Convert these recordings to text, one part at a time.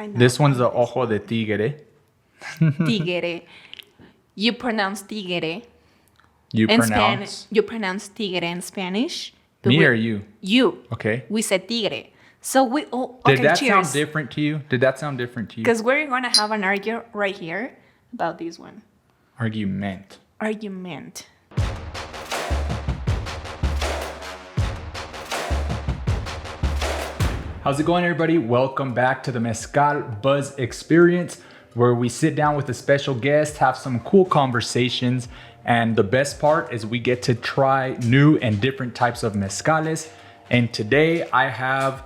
I know. This one's the Ojo de Tigre. Tigre. You pronounce tigre. You In pronounce? You pronounce tigre in Spanish. Me or you? You. Okay. We said tigre. So we... Oh, okay, Did that cheers. sound different to you? Did that sound different to you? Because we're going to have an argument right here about this one. Argument. Argument. How's it going, everybody? Welcome back to the Mezcal Buzz Experience, where we sit down with a special guest, have some cool conversations, and the best part is we get to try new and different types of mezcales. And today I have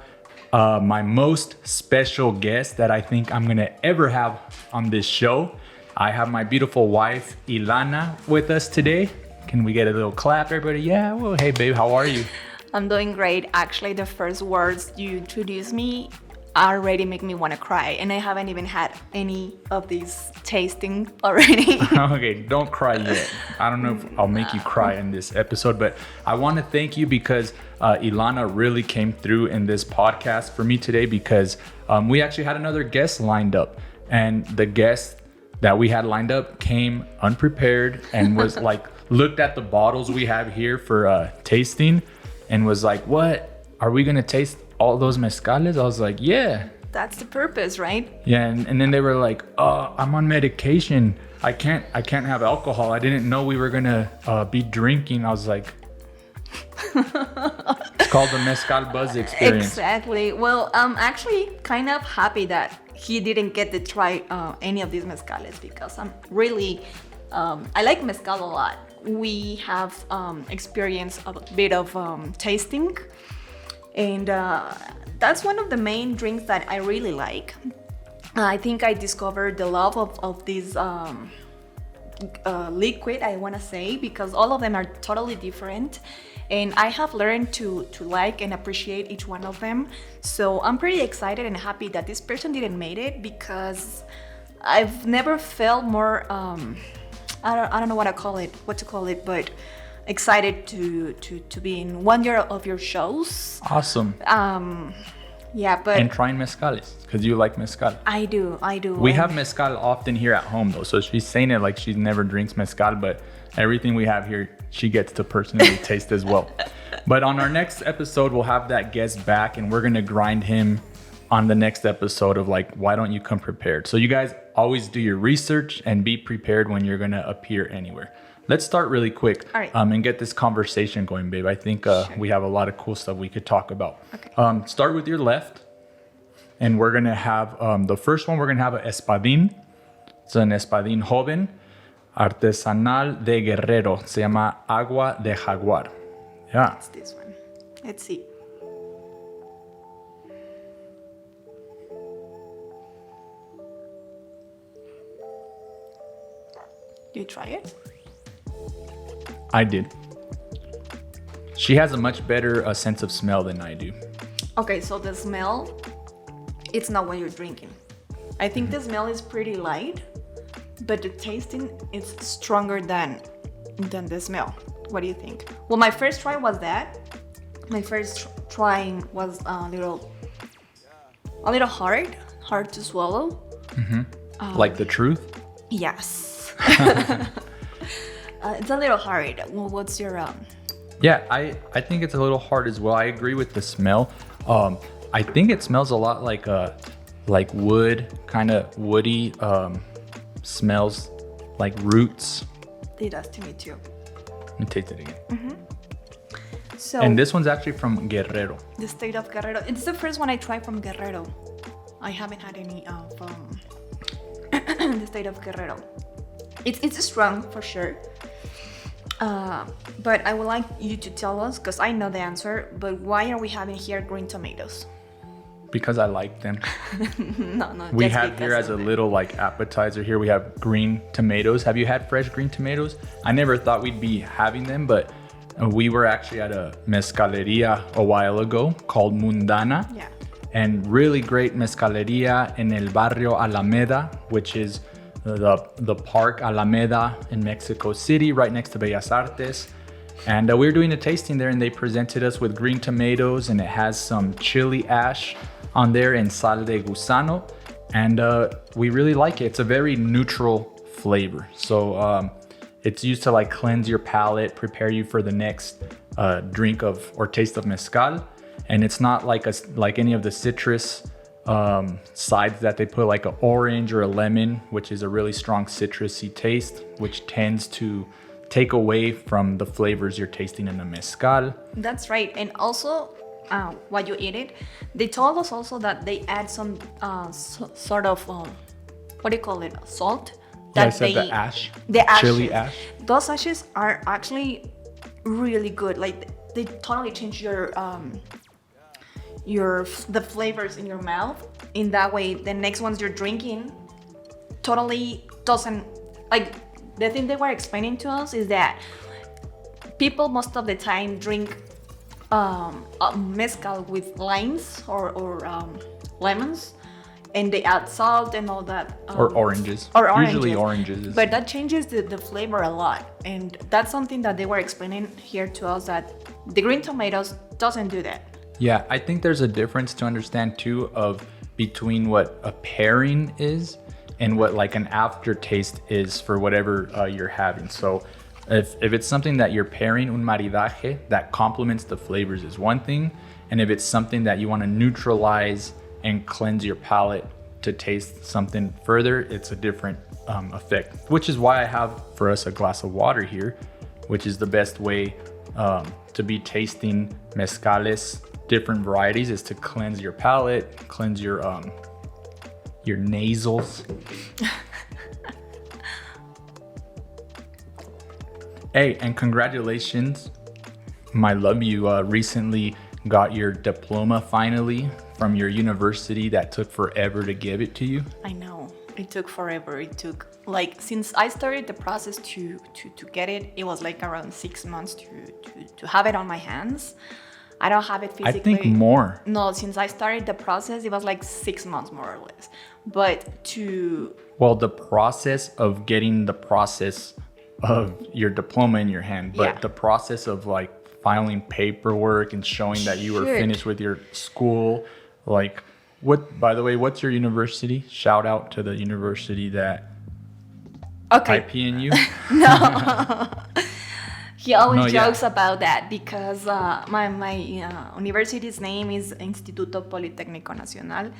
my most special guest that I think I'm gonna ever have on this show. I have my beautiful wife, Ilana, with us today. Can we get a little clap, everybody? Yeah, well, hey babe, how are you? I'm doing great. Actually, the first words you introduced me already make me want to cry. And I haven't even had any of these tasting already. Okay, don't cry yet. I don't know if I'll make you cry in this episode, but I want to thank you because Ilana really came through in this podcast for me today because we actually had another guest lined up. And the guest that we had lined up came unprepared and was like, looked at the bottles we have here for tasting and was like, what? Are we going to taste all those mezcales? I was like, yeah. That's the purpose, right? Yeah, and then they were like, oh, I'm on medication. I can't have alcohol. I didn't know we were going to be drinking. I was like, it's called the Mezcal Buzz Experience. Exactly. Well, I'm actually kind of happy that he didn't get to try any of these mezcales because I'm really, I like mezcal a lot. We have experienced a bit of tasting, and that's one of the main drinks that I really like. I think I discovered the love of this liquid, I want to say, because all of them are totally different, and I have learned to like and appreciate each one of them. So I'm pretty excited and happy that this person didn't make it because I've never felt more I don't know what to call it, but excited to be in one year of your shows. Awesome. Yeah, but and trying mezcales because you like mezcal. I do. We have mezcal often here at home though, so she's saying it like she never drinks mezcal, but everything we have here she gets to personally taste as well. But on our next episode we'll have that guest back and we're gonna grind him on the next episode of like, why don't you come prepared? So you guys always do your research and be prepared when you're gonna appear anywhere. Let's start really quick. All right. And get this conversation going, babe. I think Sure. we have a lot of cool stuff we could talk about. Okay. Start with your left, and we're gonna have the first one. We're gonna have an Espadin. It's an Espadin Joven, artesanal de Guerrero. Se llama Agua de Jaguar. Yeah. It's this one. Let's see. You try it? I did. She has a much better sense of smell than I do. Okay, so the smell, it's not what you're drinking. I think the smell is pretty light, but the tasting is stronger than the smell. What do you think? Well, my first try was that. My first trying was a little hard to swallow. Mm-hmm. Like the truth? Yes. It's a little hard. Well, what's your Yeah, I think it's a little hard as well. I agree with the smell. I think it smells a lot like wood, kind of woody. Smells like roots. It does to me too. Let me taste it again. Mm-hmm. So, and this one's actually from Guerrero. The state of Guerrero. It's the first one I tried from Guerrero. I haven't had any from the state of Guerrero. It's strong for sure. But I would like you to tell us, because I know the answer, but why are we having here green tomatoes? Because I like them. No. We have here as a little like appetizer here, we have green tomatoes. Have you had fresh green tomatoes? I never thought we'd be having them, but we were actually at a mezcaleria a while ago called Mundana. Yeah. And really great mezcaleria in el barrio Alameda, which is the park Alameda in Mexico City, right next to Bellas Artes. And we were doing a tasting there and they presented us with green tomatoes, and it has some chili ash on there and sal de gusano. and we really like it. It's a very neutral flavor. So it's used to like cleanse your palate, prepare you for the next drink of or taste of mezcal. And it's not like any of the citrus sides that they put, like an orange or a lemon, which is a really strong citrusy taste, which tends to take away from the flavors you're tasting in the mezcal. That's right. And also, while you eat it, they told us also that they add some sort of, what do you call it, salt? Yeah, I said the ash. The ashes. Chili ash. Those ashes are actually really good. Like they totally change the flavors in your mouth. In that way, the next ones you're drinking totally doesn't, like, the thing they were explaining to us is that people most of the time drink mezcal with limes or lemons, and they add salt and all that. Or oranges. Usually oranges. But that changes the flavor a lot. And that's something that they were explaining here to us, that the green tomatoes doesn't do that. Yeah, I think there's a difference to understand too of between what a pairing is and what like an aftertaste is for whatever you're having. So if it's something that you're pairing, un maridaje that complements the flavors is one thing. And if it's something that you want to neutralize and cleanse your palate to taste something further, it's a different effect, which is why I have for us a glass of water here, which is the best way to be tasting mezcales, different varieties, is to cleanse your palate, cleanse your nasals. Hey, and congratulations, my love, you recently got your diploma finally from your university that took forever to give it to you. I know, it took forever. It took, like, since I started the process to get it, it was like around 6 months to have it on my hands. I don't have it physically. I think more. No, since I started the process, it was like 6 months more or less. But well, the process of getting the process of your diploma in your hand, but the process of like filing paperwork and showing that you were finished with your school, like, what, by the way, what's your university? Shout out to the university that IPN you. No. He always jokes about that because my university's name is Instituto Politécnico Nacional.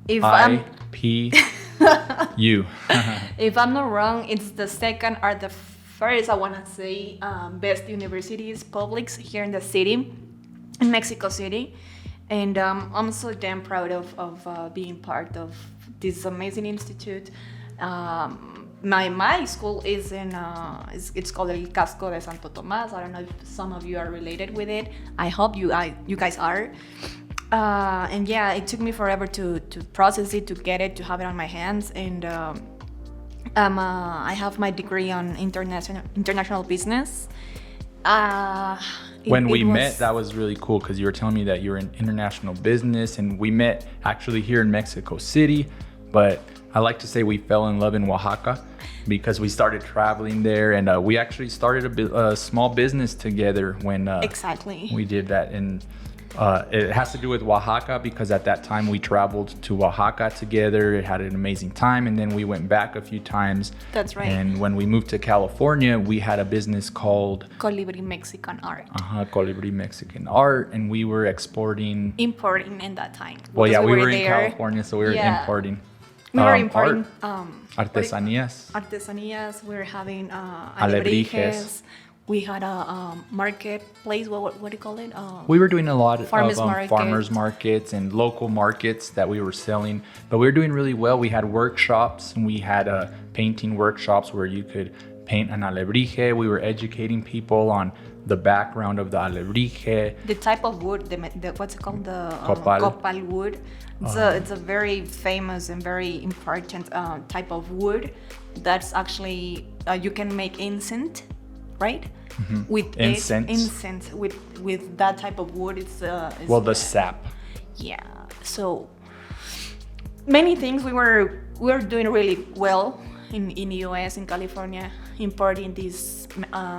If you. If I'm not wrong, it's the second or the first, I want to say, best universities, publics here in the city, in Mexico City. And I'm so damn proud of being part of this amazing institute. My school is in, it's called El Casco de Santo Tomás. I don't know if some of you are related with it. I hope you guys are. And yeah, it took me forever to process it, to get it, to have it on my hands. And I have my degree on international business. When we met, that was really cool because you were telling me that you were in international business, and we met actually here in Mexico City. But I like to say we fell in love in Oaxaca because we started traveling there, and we actually started a small business together when we did that. And it has to do with Oaxaca because at that time we traveled to Oaxaca together. It had an amazing time, and then we went back a few times. That's right. And when we moved to California, we had a business called Colibri Mexican Art. Colibri Mexican Art, and we were importing in that time. Well, yeah, we were in California, so we were importing. We were importing artesanías. We were having alebrijes. We had a marketplace. What do you call it? We were doing a lot of farmers markets and local markets that we were selling. But we were doing really well. We had workshops, and we had painting workshops where you could paint an alebrije. We were educating people on the background of the alebrije. The type of wood, the what's it called? The copal wood. It's a very famous and very important type of wood. That's actually, you can make incense. Right? Mm-hmm. With incense with that type of wood, it's the sap. Yeah. So many things we were doing really well in the US, in California, importing these.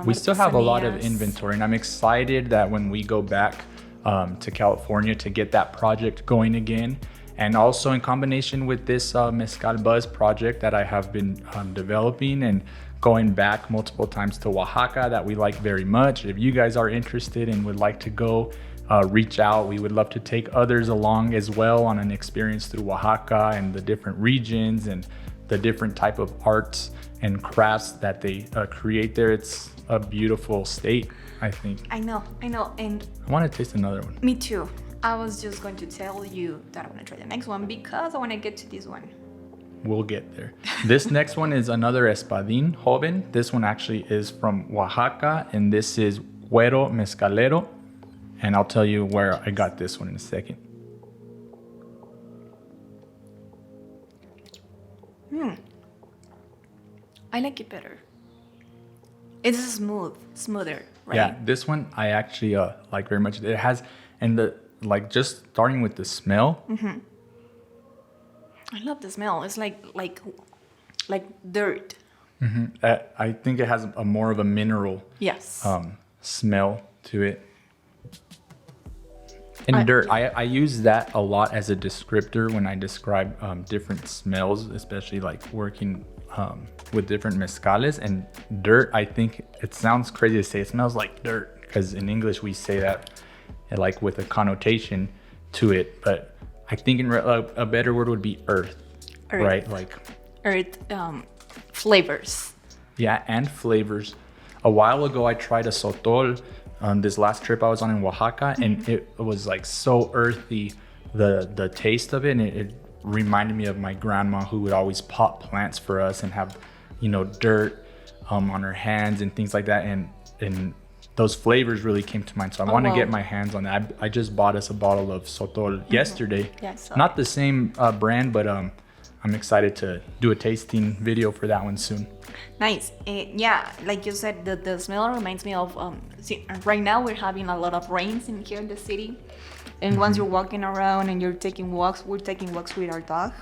We still have a lot of inventory, and I'm excited that when we go back to California to get that project going again, And also in combination with this Mezcal Buzz project that I have been developing and going back multiple times to Oaxaca that we like very much. If you guys are interested and would like to go, reach out. We would love to take others along as well on an experience through Oaxaca and the different regions and the different type of arts and crafts that they create there. It's a beautiful state, I think. I know, and I want to taste another one. me too. I was just going to tell you that I want to try the next one because I want to get to this one. We'll get there. This next one is another Espadin Joven. This one actually is from Oaxaca, and this is Guero Mezcalero. And I'll tell you where I got this one in a second. I like it better. It's smoother, right? Yeah, this one I actually like very much. It has, and the like, just starting with the smell. I love the smell. It's like dirt. I think it has a more of a mineral Yes. smell to it. And dirt, I use that a lot as a descriptor when I describe different smells, especially like working with different mezcales. And dirt, I think it sounds crazy to say it smells like dirt, because in English we say that like with a connotation to it. But I think a better word would be earth, right? Like earth flavors. Yeah, and flavors. A while ago, I tried a sotol on this last trip I was on in Oaxaca, and it was like so earthy, the taste of it, and it reminded me of my grandma, who would always pot plants for us and have, dirt on her hands and things like that, and those flavors really came to mind. So I want to get my hands on that. I just bought us a bottle of sotol yesterday. Yeah, so not the same brand, but I'm excited to do a tasting video for that one soon. Nice. Yeah, like you said, the smell reminds me of, right now we're having a lot of rains in here in the city. And once you're walking around and you're taking walks, we're taking walks with our dog.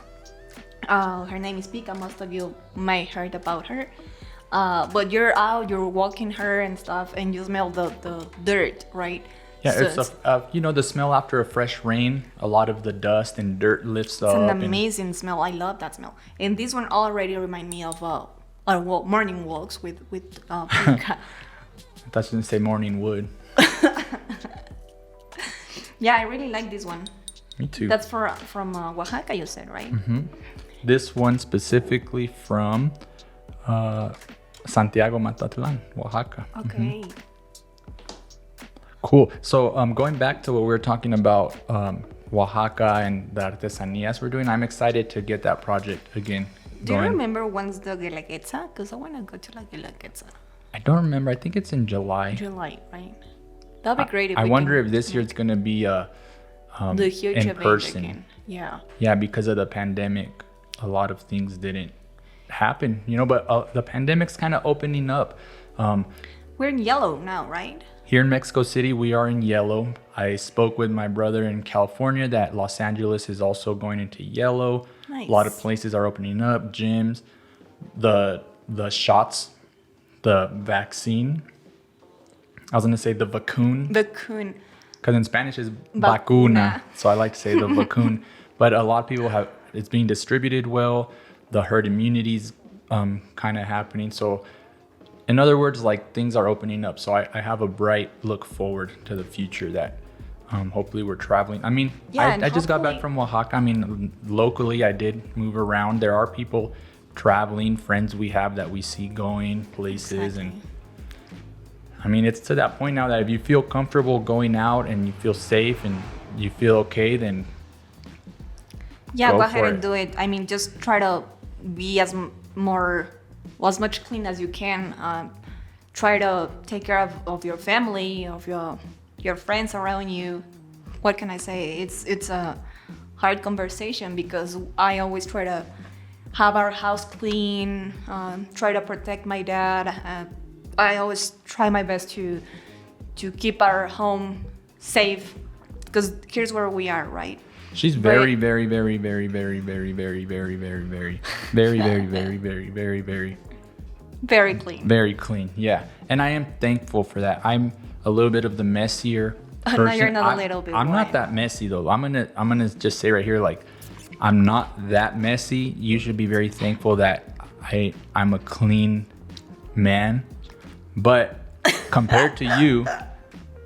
Her name is Pika. Most of you might heard about her. But you're out, you're walking her and stuff, and you smell the dirt, right? Yeah, So it's the smell after a fresh rain. A lot of the dust and dirt lifts up. it's an amazing smell. I love that smell. And this one already remind me of our morning walks with Pika. I thought you didn't say morning wood. Yeah, I really like this one. Me too. That's from Oaxaca, you said, right? This one specifically from Santiago Matatlan, Oaxaca. Okay. Cool. So going back to what we were talking about, Oaxaca and the artesanías we're doing, I'm excited to get that project again Do you going. remember when's the Guelaguetza? Because I want to go to la Guelaguetza. I don't remember. I think it's in July. July, right? That'd be great if I we wonder can if this year it's going to be the huge in event person. again. Yeah. Yeah, because of the pandemic, a lot of things didn't happen, but the pandemic's kind of opening up. We're in yellow now, right? Here in Mexico City, we are in yellow. I spoke with my brother in California that Los Angeles is also going into yellow. Nice. A lot of places are opening up, gyms, the shots, the vaccine. I was going to say the vacune. The coon. Because in Spanish is Vacuna. vacuna. So I like to say the vacune. But a lot of people it's being distributed well. The herd immunity's kind of happening. So in other words, like things are opening up. So I have a bright look forward to the future that hopefully we're traveling. I mean, Yeah, I just got hopefully- back from Oaxaca. I mean, locally I did move around. There are people traveling, friends we have that we see going places. Exactly. And I mean, it's to that point now that if you feel comfortable going out and you feel safe and you feel okay, then Yeah, Go go ahead for and it. do it. I mean, just try to be as much clean as you can. Try to take care of your family, of your friends around you. What can I say? It's a hard conversation because I always try to have our house clean, try to protect my dad. I always try my best to keep our home safe because here's where we are, right? she's very, very, very, very, very, very, very, very, very, very, very, very, very, very, very, very, Very clean. very clean. Yeah, and I am thankful for that. I'm a little bit of the messier No, person. you're not a little bit. I'm Why? not that messy though. I'm gonna just say right here, like I'm not that messy. You should be very thankful that I'm a clean man. But compared to you,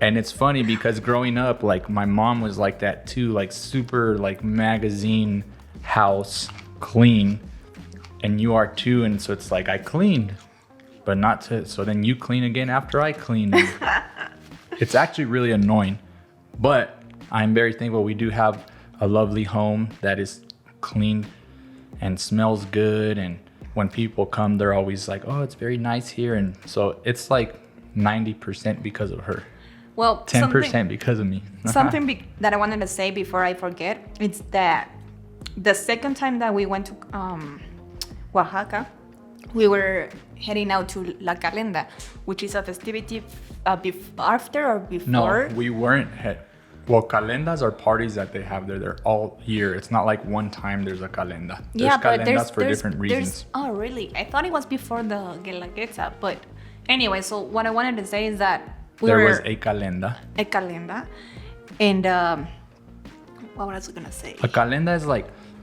and it's funny because growing up, like my mom was like that too, like super like magazine house clean, and you are too. And so it's like I cleaned, but not to, so then you clean again after I clean. It's actually really annoying, but I'm very thankful we do have a lovely home that is clean and smells good. And when people come, they're always like, oh, it's very nice here. And so it's like 90% because of her. Well, 10% because of me. That I wanted to say before I forget, it's that the second time that we went to Oaxaca, we were heading out to La Calenda, which is a festivity after or before. No, we weren't. Well, calendas are parties that they have there. They're all year. It's not like one time there's a calenda. There's calendas for different reasons. Oh, really? I thought it was before the Guelaguetza. But anyway, so what I wanted to say is that there was a calenda. A calenda. And what was I going to say? A calenda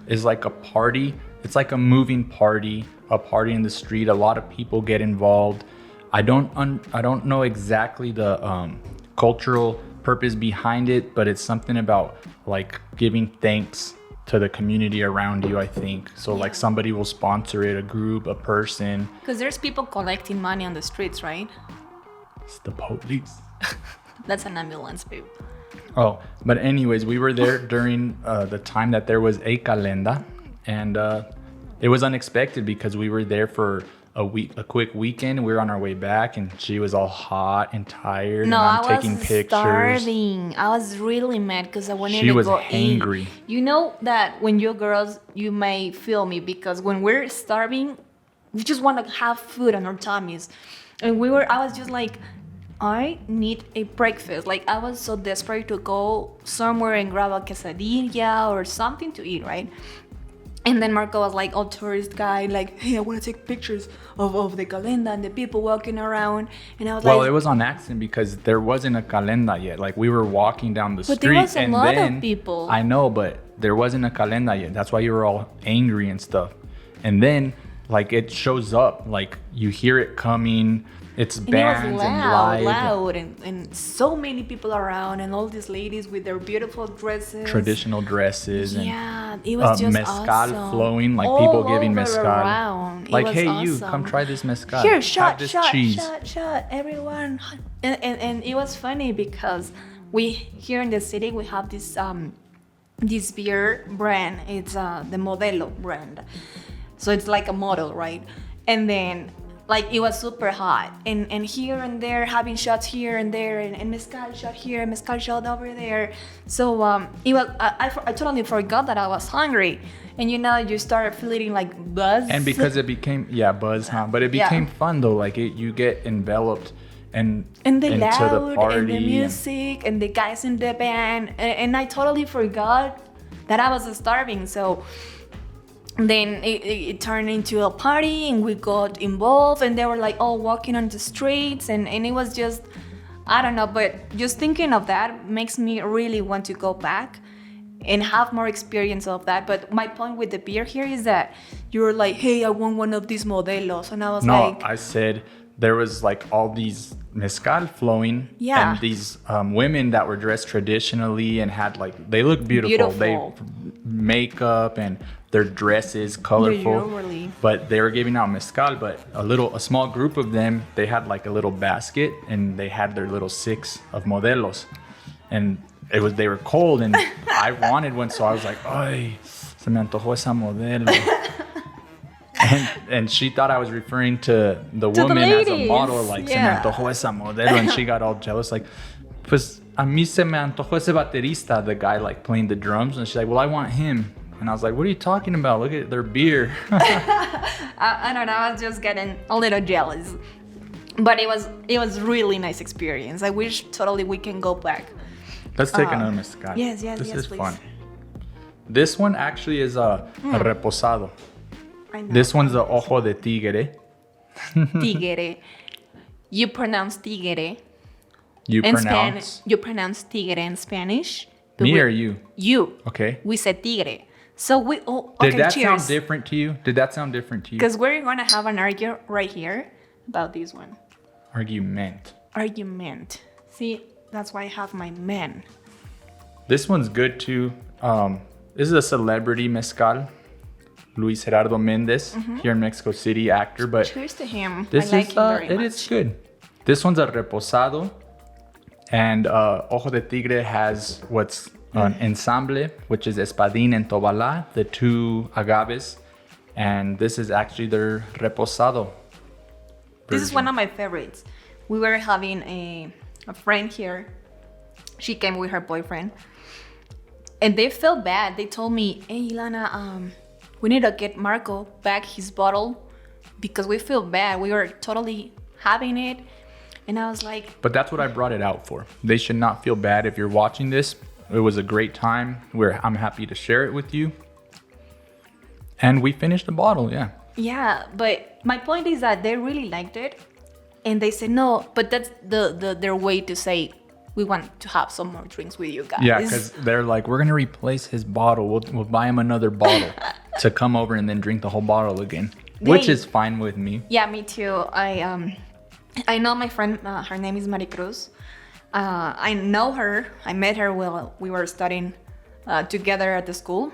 is like a party. It's like a moving party, a party in the street. A lot of people get involved. I don't know exactly the cultural purpose behind it, but it's something about like giving thanks to the community around you, I think. So like somebody will sponsor it, a group, a person. Because there's people collecting money on the streets, right? It's the police. That's an ambulance, babe. Oh, but anyways, we were there during the time that there was a calenda, and it was unexpected because we were there for a quick weekend. We were on our way back, and she was all hot and tired. No, and I'm I taking was pictures. Starving. I was really mad because I wanted to go eat. She was hangry. You know that when you're girls, you may feel me because when we're starving, we just want to have food on our tummies. And I was just like, I need a breakfast. Like I was so desperate to go somewhere and grab a quesadilla or something to eat, right? And then Marco was like, oh, tourist guy, like, hey, I want to take pictures of the calenda and the people walking around. And I was like... Well, it was on accident because there wasn't a calenda yet. Like, we were walking down the street. But there was a lot of people. I know, but there wasn't a calenda yet. That's why you were all angry and stuff. And then, like, it shows up. Like, you hear it coming. It's bands and loud, and so many people around, and all these ladies with their beautiful dresses, traditional dresses, yeah, it was just mezcal awesome. Flowing, like all people giving mezcal around. Like, hey, awesome. you come try this mezcal. Here, shot, cheese. shot, everyone. And it was funny because we here in the city we have this beer brand. It's the Modelo brand, so it's like a model, right? And then like it was super hot, and here and there having shots here and there, and mezcal shot here, mezcal shot over there. So it was I totally forgot that I was hungry, and you start feeling like buzz. And because it became buzz, huh? But it became fun though. Like you get enveloped and the into loud the party and the music and the guys in the band, and I totally forgot that I was starving. So then it turned into a party, and we got involved, and they were like all walking on the streets, and it was just, I don't know, but just thinking of that makes me really want to go back and have more experience of that. But my point with the beer here is that you were like, hey, I want one of these modelos, and I was like... No, I said there was like all these mezcal flowing, and these women that were dressed traditionally and had like, they looked beautiful. They makeup and their dresses colorful, but they were giving out mezcal. But a small group of them, they had like a little basket, and they had their little 6 of modelos, and they were cold, and I wanted one, so I was like, ay, se me antojó esa modelo. And she thought I was referring to the woman as a model, like, se me antojó esa modelo, and she got all jealous, like, pues a mí se me antojó ese baterista, the guy like playing the drums, and she's like, well, I want him. And I was like, what are you talking about? Look at their beer. I don't know, I was just getting a little jealous. But it was really nice experience. I wish totally we can go back. Let's take another mezcal. Yes, this is please. Fun. This one actually is a reposado. I know. This one's the Ojo de Tigre. Tigre. You pronounce tigre. You pronounce tigre in Spanish. Me or you? You. Okay. We said tigre. So we okay, Did that cheers. sound different to you? Did that sound different to you? Because we're gonna have an argument right here about this one. Argument. Argument. See, that's why I have my men. This one's good too. This is a celebrity mezcal. Luis Gerardo Mendez here in Mexico City, actor. But Cheers to him. this I like is him very it much. is good. This one's a reposado, and Ojo de Tigre has what's an ensamble, which is Espadin and Tobala, the two agaves, and this is actually their reposado. This is version. one of my favorites. We were having a friend here. She came with her boyfriend. And they felt bad. They told me, hey, Ilana, we need to get Marco back his bottle because we feel bad. We were totally having it. And I was like, But that's what I brought it out for. They should not feel bad if you're watching this. It was a great time. I'm happy to share it with you. And we finished the bottle, yeah. yeah, but my point is that they really liked it. And they said, no, but that's their way to say, we want to have some more drinks with you guys. Yeah, because they're like, we're going to replace his bottle. We'll buy him another bottle to come over and then drink the whole bottle again, which is fine with me. Yeah, me too. I know my friend, her name is Maricruz. I know her. I met her while we were studying together at the school.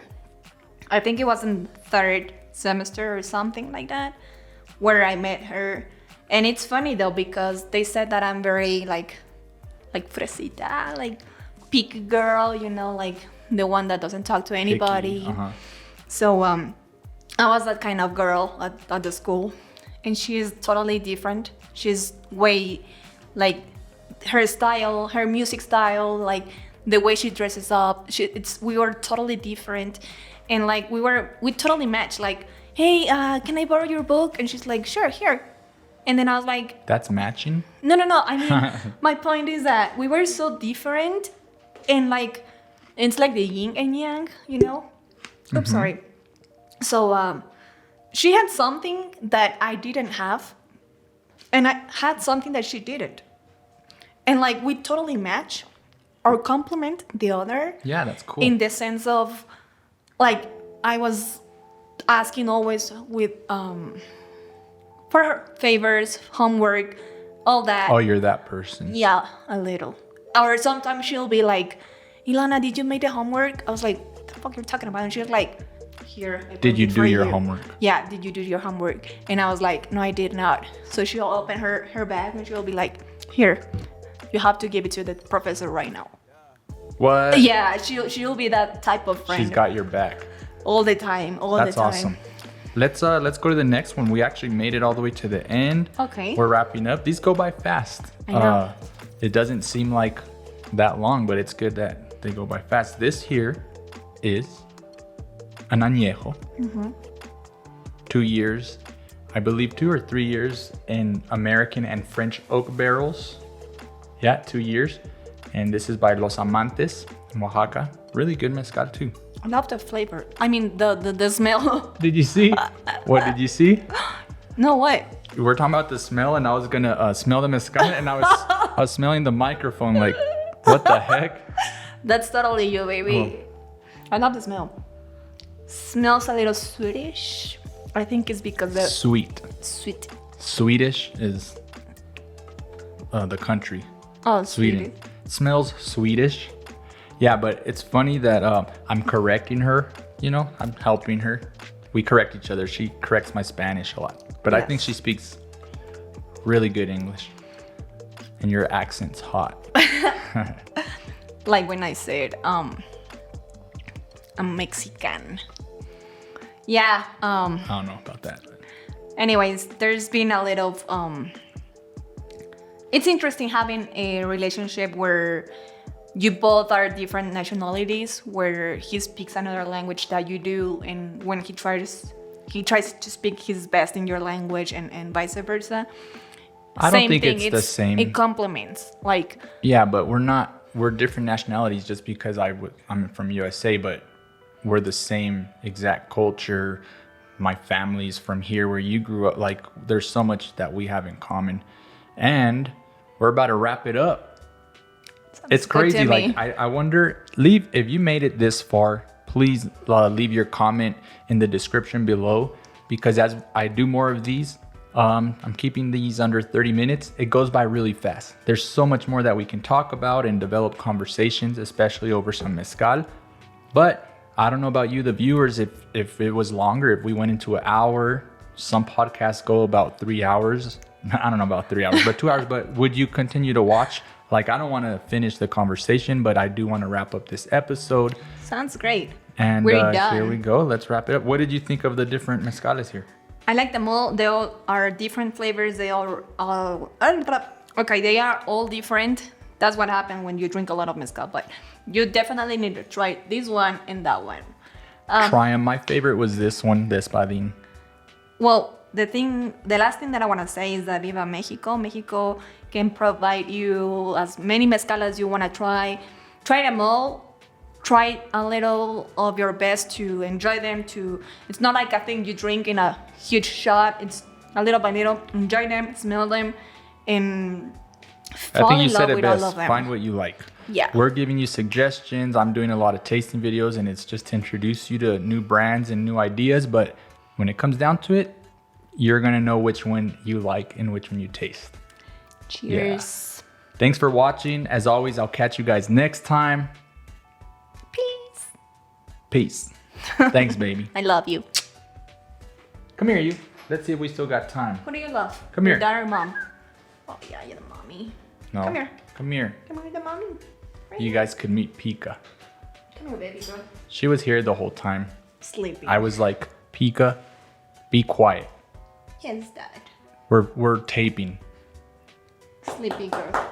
I think it was in third semester or something like that, where I met her. And it's funny though, because they said that I'm very like fresita, like picky girl, you know, like the one that doesn't talk to anybody. Picky, So I was that kind of girl at the school, and she is totally different. She's way like her style, her music style, like the way she dresses up. We were totally different, and like we totally matched. Like, hey, can I borrow your book? And she's like, sure, here. And then I was like, That's matching? no. I mean, my point is that we were so different, and like it's like the yin and yang, you know. Oops, sorry. So she had something that I didn't have, and I had something that she didn't, and like we totally match or complement the other. Yeah, that's cool. In the sense of, like, I was asking always with for her favors, homework, all that. Oh, you're that person. Yeah, a little. Or sometimes she'll be like, Ilana, did you make the homework? I was like, what the fuck you're talking about? And she was like, here. I Did put you it do for your you." homework? Yeah, did you do your homework? And I was like, no, I did not. So she'll open her bag and she'll be like, here, you have to give it to the professor right now. What? Yeah, she'll be that type of friend. She's got your back. all the time, all That's the time. awesome. Let's go to the next one. We actually made it all the way to the end. Okay. We're wrapping up. These go by fast. I know. It doesn't seem like that long, but it's good that they go by fast. This here is an añejo. 2 years, I believe 2 or 3 years in American and French oak barrels. Yeah, 2 years. And this is by Los Amantes in Oaxaca. Really good mezcal too. I love the flavor. I mean, the smell. Did you see? What did you see? No, what? We're talking about the smell, and I was gonna smell the mezcal, and I was smelling the microphone. Like, what the heck? That's totally you, baby. I love the smell. Smells a little sweetish. I think it's because the Sweet. sweet. Swedish is the country. Oh, Sweden. sweet. Smells Swedish. Yeah, but it's funny that I'm correcting her. You know, I'm helping her. We correct each other. She corrects my Spanish a lot, but I think Yes. she speaks really good English. And your accent's hot. Like when I said, I'm Mexican. Yeah. I don't know about that. But Anyways, there's been a little it's interesting having a relationship where you both are different nationalities, where he speaks another language that you do, and when he tries to speak his best in your language, and vice versa. I don't think it's the same. It complements. Like, yeah, but we're different nationalities just because I'm from USA, but we're the same exact culture. My family's from here where you grew up. Like, there's so much that we have in common. And we're about to wrap it up. It's good to crazy. me. Like, I wonder, if you made it this far, please leave your comment in the description below, because as I do more of these, I'm keeping these under 30 minutes. It goes by really fast. There's so much more that we can talk about and develop conversations, especially over some mezcal. But I don't know about you, the viewers, if it was longer, if we went into an hour, some podcasts go about 3 hours. I don't know about 3 hours, but 2 hours. But would you continue to watch? Like, I don't want to finish the conversation, but I do want to wrap up this episode. Sounds great. And We're done. Here we go. Let's wrap it up. What did you think of the different mezcales here? I like them all. They all are different flavors. They all okay. They are all different. That's what happens when you drink a lot of mezcal. But you definitely need to try this one and that one. Try 'em. My favorite was this one, the Espadin. Well, the last thing that I want to say is that Viva Mexico. Mexico can provide you as many mezcal as you want to try. Try them all. Try a little of your best to enjoy them. It's not like a thing you drink in a huge shot. It's a little by little. Enjoy them, smell them, and fall in love with all of them. Find what you like. Yeah. We're giving you suggestions. I'm doing a lot of tasting videos, and it's just to introduce you to new brands and new ideas. But when it comes down to it, you're gonna know which one you like and which one you taste. Cheers. Yeah. Thanks for watching. As always, I'll catch you guys next time. Peace. Thanks, baby. I love you. Come here, you. Let's see if we still got time. Who do you love? Come here. Your dad or mom? Oh, yeah, you're the mommy. No. Come here. Come here. Come here, the mommy. Right You guys could meet Pika. Come here, baby girl. She was here the whole time. Sleeping. I was like, Pika, be quiet. Yes, dad. We're taping. Sleepy girl.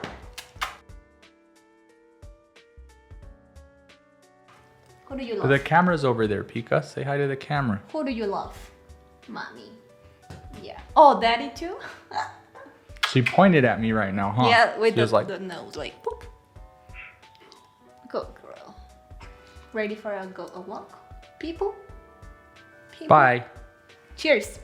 Who do you love? The camera's over there, Pika. Say hi to the camera. Who do you love? Mommy. Yeah. Oh, daddy too? She pointed at me right now, huh? Yeah, with She was like, the nose, like, boop. Good girl. Ready for a walk? People? bye. Cheers.